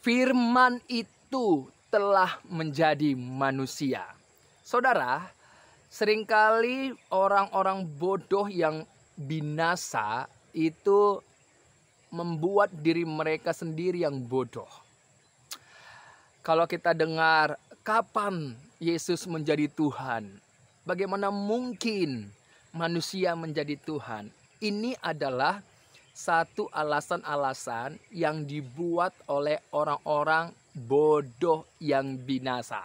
Firman itu telah menjadi manusia. Saudara, seringkali orang-orang bodoh yang binasa itu membuat diri mereka sendiri yang bodoh. Kalau kita dengar kapan Yesus menjadi Tuhan, bagaimana mungkin manusia menjadi Tuhan? Ini adalah satu alasan-alasan yang dibuat oleh orang-orang bodoh yang binasa.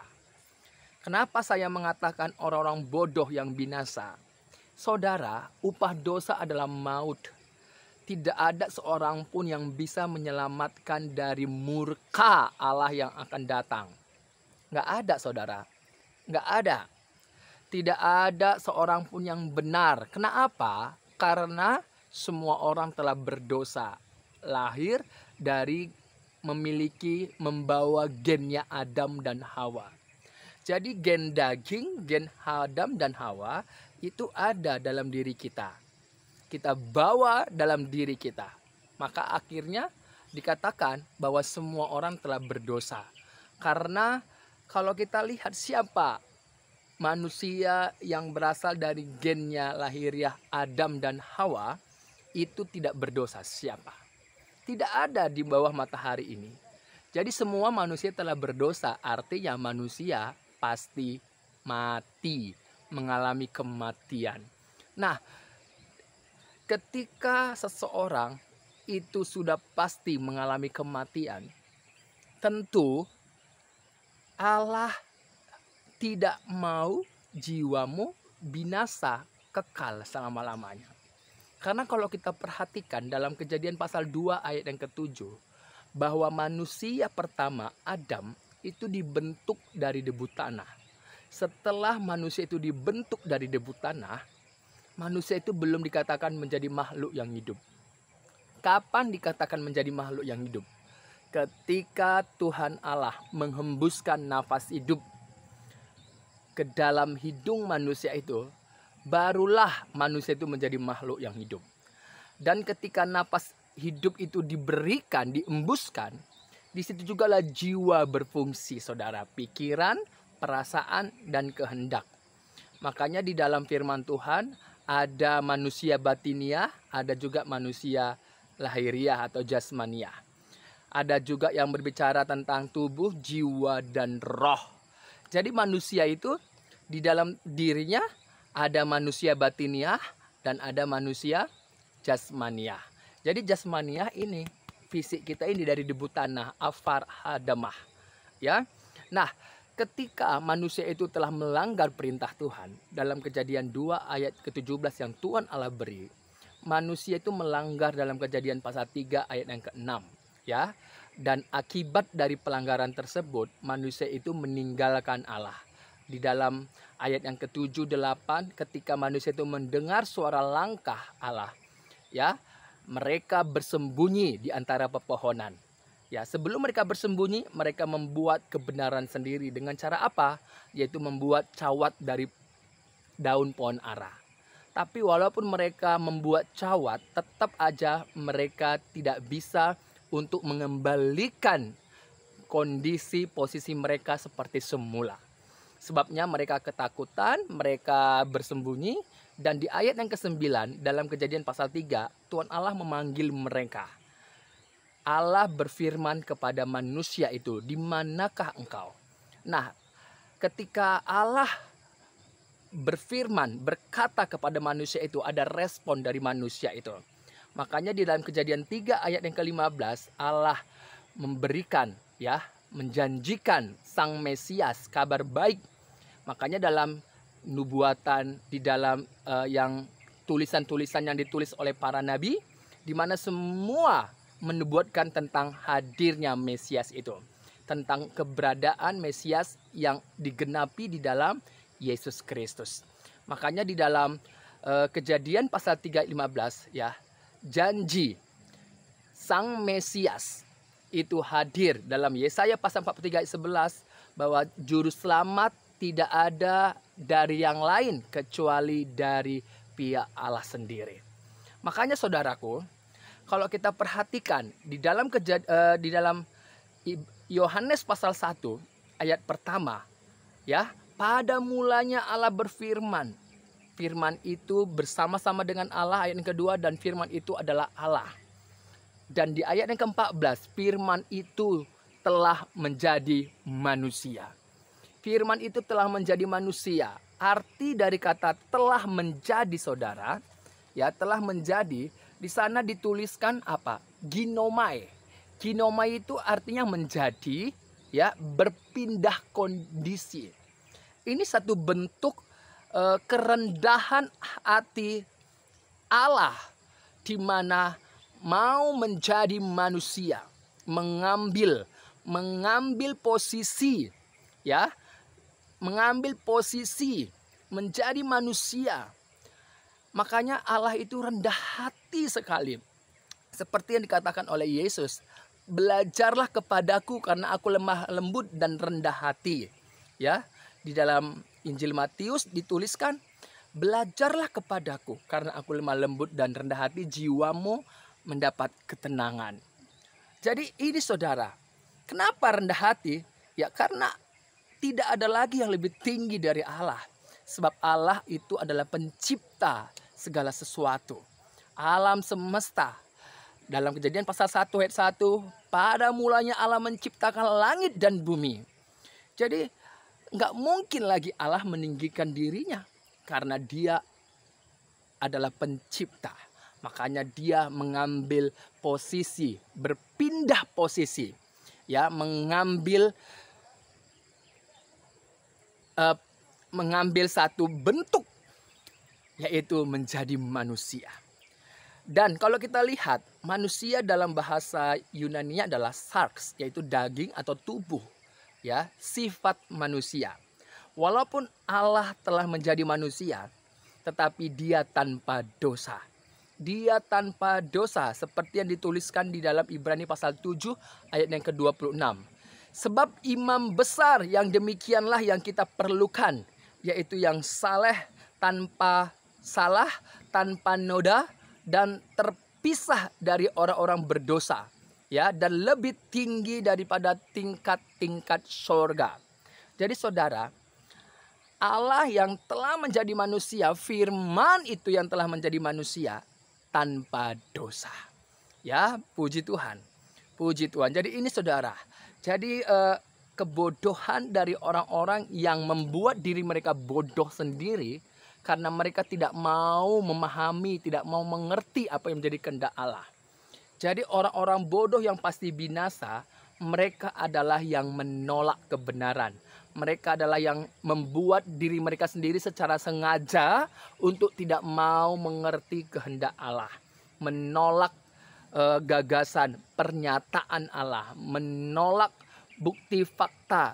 Kenapa saya mengatakan orang-orang bodoh yang binasa? Saudara, upah dosa adalah maut. Tidak ada seorang pun yang bisa menyelamatkan dari murka Allah yang akan datang. Nggak ada, saudara. Nggak ada. Tidak ada seorang pun yang benar. Kenapa? Karena semua orang telah berdosa. Lahir dari membawa gennya Adam dan Hawa. Jadi gen daging, gen Adam dan Hawa itu ada dalam diri kita. Kita bawa dalam diri kita. Maka akhirnya dikatakan bahwa semua orang telah berdosa. Karena kalau kita lihat siapa manusia yang berasal dari gennya lahiriah Adam dan Hawa, itu tidak berdosa. Siapa? Tidak ada di bawah matahari ini. Jadi semua manusia telah berdosa, artinya manusia pasti mati, mengalami kematian. Nah, ketika seseorang itu sudah pasti mengalami kematian, tentu Allah tidak mau jiwamu binasa kekal selama-lamanya. Karena kalau kita perhatikan dalam Kejadian pasal 2 ayat yang ke-7, bahwa manusia pertama Adam itu dibentuk dari debu tanah. Setelah manusia itu dibentuk dari debu tanah, manusia itu belum dikatakan menjadi makhluk yang hidup. Kapan dikatakan menjadi makhluk yang hidup? Ketika Tuhan Allah menghembuskan nafas hidup ke dalam hidung manusia itu, barulah manusia itu menjadi makhluk yang hidup. Dan ketika napas hidup itu diberikan, diembuskan, di situ juga lah jiwa berfungsi, saudara. Pikiran, perasaan, dan kehendak. Makanya di dalam firman Tuhan ada manusia batiniah, ada juga manusia lahiriah atau jasmaniah. Ada juga yang berbicara tentang tubuh, jiwa, dan roh. Jadi manusia itu di dalam dirinya ada manusia batiniah dan ada manusia jasmaniah. Jadi jasmaniah ini, fisik kita ini dari debu tanah, afar hadamah. Ya. Nah, ketika manusia itu telah melanggar perintah Tuhan, dalam Kejadian 2 ayat ke-17 yang Tuhan Allah beri, manusia itu melanggar dalam Kejadian pasal 3 ayat yang ke-6. Ya. Dan akibat dari pelanggaran tersebut, manusia itu meninggalkan Allah. Di dalam ayat yang ke-7, 8, ketika manusia itu mendengar suara langkah Allah, ya, mereka bersembunyi di antara pepohonan. Ya, sebelum mereka bersembunyi, mereka membuat kebenaran sendiri dengan cara apa? Yaitu membuat cawat dari daun pohon ara. Tapi walaupun mereka membuat cawat, tetap aja mereka tidak bisa untuk mengembalikan kondisi posisi mereka seperti semula. Sebabnya mereka ketakutan, mereka bersembunyi. Dan di ayat yang ke-9 dalam Kejadian pasal 3, Tuhan Allah memanggil mereka. Allah berfirman kepada manusia itu, "Di manakah engkau?" Nah, ketika Allah berfirman, berkata kepada manusia itu, ada respon dari manusia itu. Makanya di dalam Kejadian 3 ayat yang ke-15, Allah memberikan, ya, menjanjikan Sang Mesias, kabar baik. Makanya dalam nubuatan, di dalam yang tulisan-tulisan yang ditulis oleh para nabi, di mana semua menubuatkan tentang hadirnya Mesias itu, tentang keberadaan Mesias yang digenapi di dalam Yesus Kristus. Makanya di dalam Kejadian pasal 3 ayat 15, ya, janji Sang Mesias itu hadir dalam Yesaya pasal 43 ayat 11, bahwa juru selamat tidak ada dari yang lain kecuali dari pihak Allah sendiri. Makanya saudaraku, kalau kita perhatikan di dalam Yohanes pasal 1 ayat pertama, ya, pada mulanya Allah berfirman. Firman itu bersama-sama dengan Allah, ayat yang kedua, dan firman itu adalah Allah. Dan di ayat yang ke-14, firman itu telah menjadi manusia. Firman itu telah menjadi manusia. Arti dari kata telah menjadi, saudara, ya, telah menjadi, di sana dituliskan apa? Ginomai. Ginomai itu artinya menjadi, ya, berpindah kondisi. Ini satu bentuk kerendahan hati Allah, di mana mau menjadi manusia, mengambil posisi, ya, mengambil posisi menjadi manusia. Makanya Allah itu rendah hati sekali. Seperti yang dikatakan oleh Yesus, belajarlah kepadaku karena aku lemah lembut dan rendah hati. Ya, di dalam Injil Matius dituliskan, belajarlah kepadaku karena aku lemah lembut dan rendah hati, jiwamu mendapat ketenangan. Jadi ini, saudara, kenapa rendah hati? Ya, karena tidak ada lagi yang lebih tinggi dari Allah. Sebab Allah itu adalah pencipta segala sesuatu. Alam semesta. Dalam Kejadian pasal 1 ayat 1, pada mulanya Allah menciptakan langit dan bumi. Jadi nggak mungkin lagi Allah meninggikan dirinya, karena dia adalah pencipta. Makanya dia mengambil posisi, berpindah posisi, ya, mengambil satu bentuk, yaitu menjadi manusia. Dan kalau kita lihat, manusia dalam bahasa Yunani adalah sarx, yaitu daging atau tubuh, ya, sifat manusia. Walaupun Allah telah menjadi manusia, tetapi dia tanpa dosa. Dia tanpa dosa, seperti yang dituliskan di dalam Ibrani pasal 7 ayat yang ke-26. Sebab imam besar yang demikianlah yang kita perlukan, yaitu yang saleh, tanpa salah, tanpa noda, dan terpisah dari orang-orang berdosa, ya, dan lebih tinggi daripada tingkat-tingkat sorga. Jadi, saudara, Allah yang telah menjadi manusia, firman itu yang telah menjadi manusia tanpa dosa. Ya, puji Tuhan. Puji Tuhan. Jadi ini, saudara, jadi kebodohan dari orang-orang yang membuat diri mereka bodoh sendiri karena mereka tidak mau memahami, tidak mau mengerti apa yang menjadi kehendak Allah. Jadi orang-orang bodoh yang pasti binasa, mereka adalah yang menolak kebenaran. Mereka adalah yang membuat diri mereka sendiri secara sengaja untuk tidak mau mengerti kehendak Allah. Menolak gagasan, pernyataan Allah. Menolak bukti fakta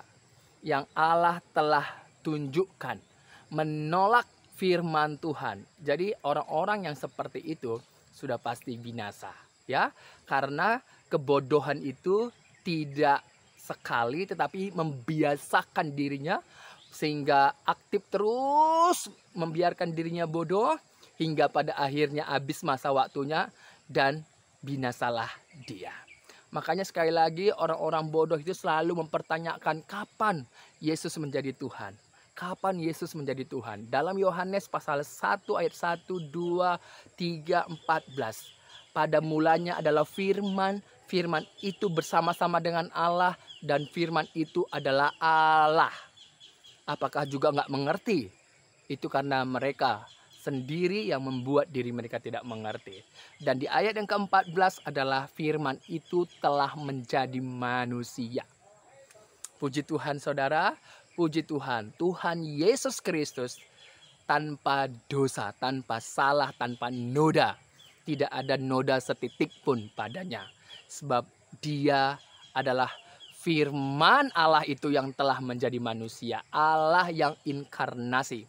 yang Allah telah tunjukkan. Menolak firman Tuhan. Jadi orang-orang yang seperti itu sudah pasti binasa. Ya, karena kebodohan itu tidak sekali tetapi membiasakan dirinya sehingga aktif terus membiarkan dirinya bodoh hingga pada akhirnya habis masa waktunya dan binasalah dia. Makanya sekali lagi orang-orang bodoh itu selalu mempertanyakan kapan Yesus menjadi Tuhan. Kapan Yesus menjadi Tuhan? Dalam Yohanes pasal 1 ayat 1, 2, 3, 14. Pada mulanya adalah firman, firman itu bersama-sama dengan Allah, dan firman itu adalah Allah. Apakah juga nggak mengerti? Itu karena mereka sendiri yang membuat diri mereka tidak mengerti. Dan di ayat yang ke-14 adalah firman itu telah menjadi manusia. Puji Tuhan, saudara. Puji Tuhan. Tuhan Yesus Kristus tanpa dosa, tanpa salah, tanpa noda. Tidak ada noda setitik pun padanya. Sebab dia adalah firman Allah itu yang telah menjadi manusia. Allah yang inkarnasi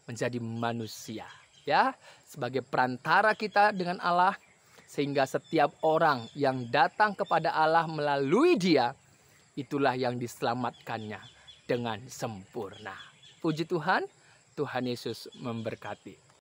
menjadi manusia, ya, sebagai perantara kita dengan Allah, sehingga setiap orang yang datang kepada Allah melalui dia, itulah yang diselamatkannya dengan sempurna. Puji Tuhan, Tuhan Yesus memberkati.